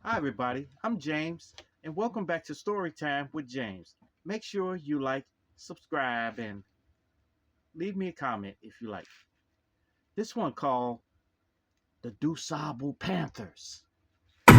Hi, everybody. I'm James, and welcome back to Storytime with James. Make sure you like, subscribe, and leave me a comment if you like. This one called the Dusable Panthers. All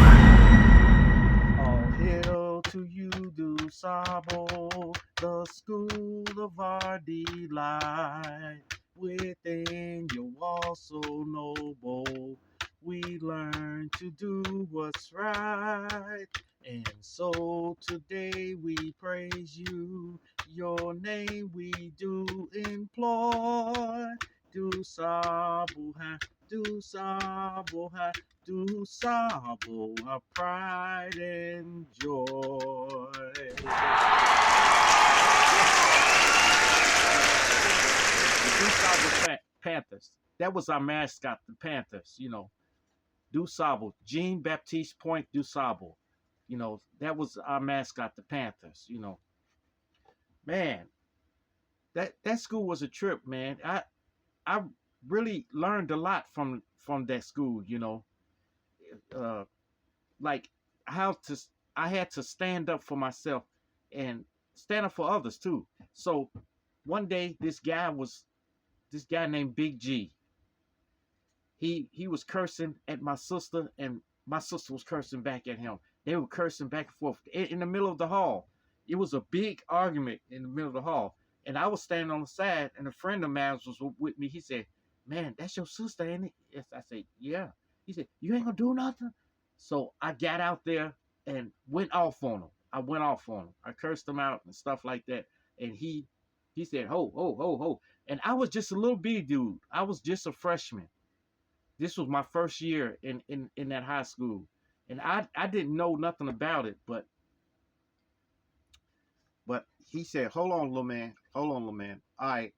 hail to you, Dusable, the school of our delight. Within your walls so noble, we learn to do what's right. And so today we praise you, your name we do employ. Do sabo ha, do sabo ha, do sabo, our pride and joy. The Dusable Panthers. That was our mascot, the Panthers. Dusable, Jean Baptiste Point Dusable. That was our mascot, the Panthers. Man, that school was a trip, man. I really learned a lot from that school. Uh, like how to I had to stand up for myself and stand up for others too. So one day this guy named Big G. He was cursing at my sister and my sister was cursing back at him. They were cursing back and forth in the middle of the hall. It was a big argument in the middle of the hall. And I was standing on the side and a friend of mine was with me. He said, "Man, that's your sister, ain't it?" Yes, I said, "Yeah." He said, "You ain't gonna do nothing?" So I got out there and went off on him. I went off on him. I cursed him out and stuff like that. And he said, "Ho, ho, ho, ho." And I was just a little bitty dude. I was just a freshman. This was my first year in that high school. And I didn't know nothing about it, but he said, "Hold on, little man. Hold on, little man. All right,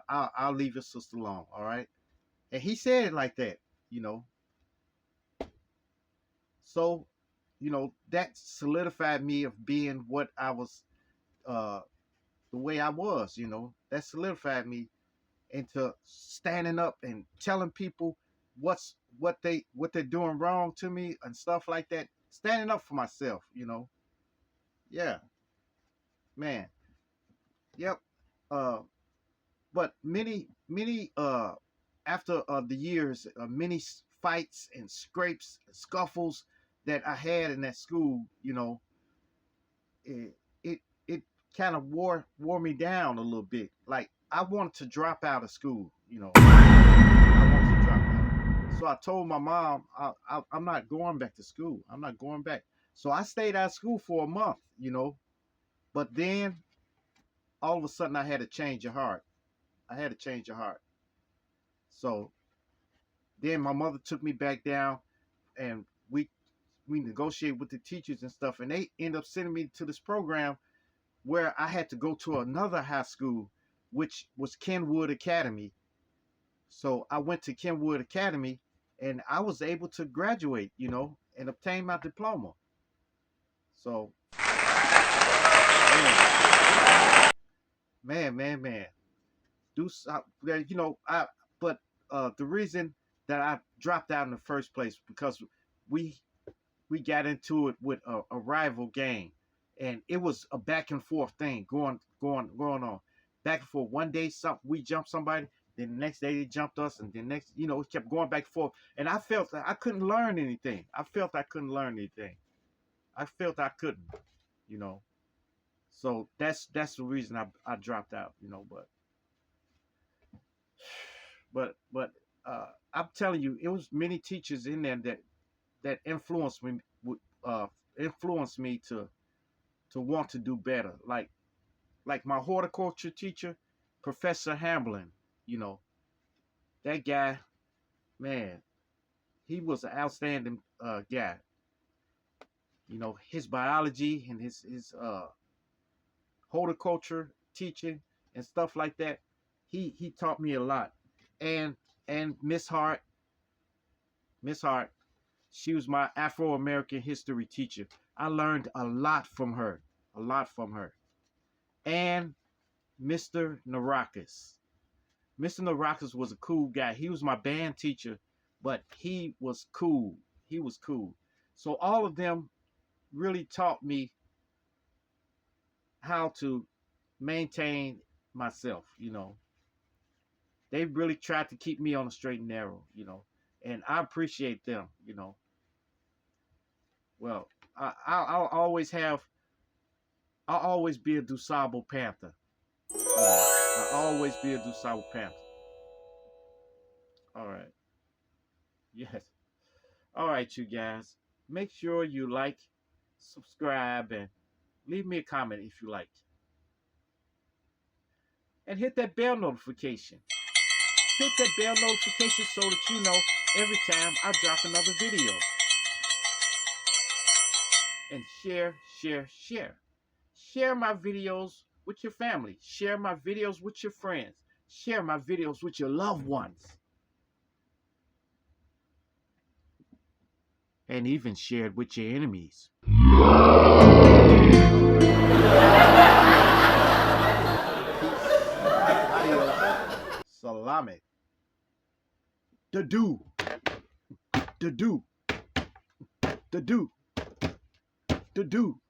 I'll leave your sister alone. All right." And he said it like that, you know. So, that solidified me of being what I was, uh, the way I was. That solidified me into standing up and telling people what they're doing wrong to me and stuff like that. Standing up for myself. Yeah, man. Yep. Uh, but many after the years, many fights and scrapes, scuffles that I had in that school, it kind of wore me down a little bit. Like I wanted to drop out of school. I wanted to drop out. So I told my mom, I'm not going back to school. I'm not going back. So I stayed out of school for a month. But then all of a sudden I had a change of heart. I had a change of heart. So then my mother took me back down and we negotiated with the teachers and stuff, and they end up sending me to this program where I had to go to another high school, which was Kenwood Academy. So I went to Kenwood Academy and I was able to graduate, and obtain my diploma. So man, do I but the reason that I dropped out in the first place because we we got into it with a rival gang, and it was a back and forth thing going on, back and forth. One day we jumped somebody, then the next day they jumped us, and then next it kept going back and forth. And I felt that I couldn't learn anything. I felt I couldn't learn anything. I felt I couldn't, you know. So that's the reason I dropped out, but I'm telling you, it was many teachers in there that uh, influenced me to want to do better. Like my horticulture teacher, Professor Hamblin. You know that guy, man. He was an outstanding guy. His biology and his horticulture teaching and stuff like that. He taught me a lot. And and Miss Hart, she was my Afro American history teacher. I learned a lot from her. A lot from her. And Mr. Narakis. Mr. Narakis was a cool guy. He was my band teacher, but he was cool. He was cool. So all of them really taught me how to maintain myself, They really tried to keep me on the straight and narrow. And I appreciate them. Well, I'll always be a Dusable Panther. I'll always be a Dusable Panther. All right. Yes. All right, you guys. Make sure you like, subscribe, and leave me a comment if you like. And hit that bell notification. Hit that bell notification so that you know every time I drop another video. And share, share, share. Share my videos with your family. Share my videos with your friends. Share my videos with your loved ones. And even share it with your enemies. Salame. The do. The do. The do. The do.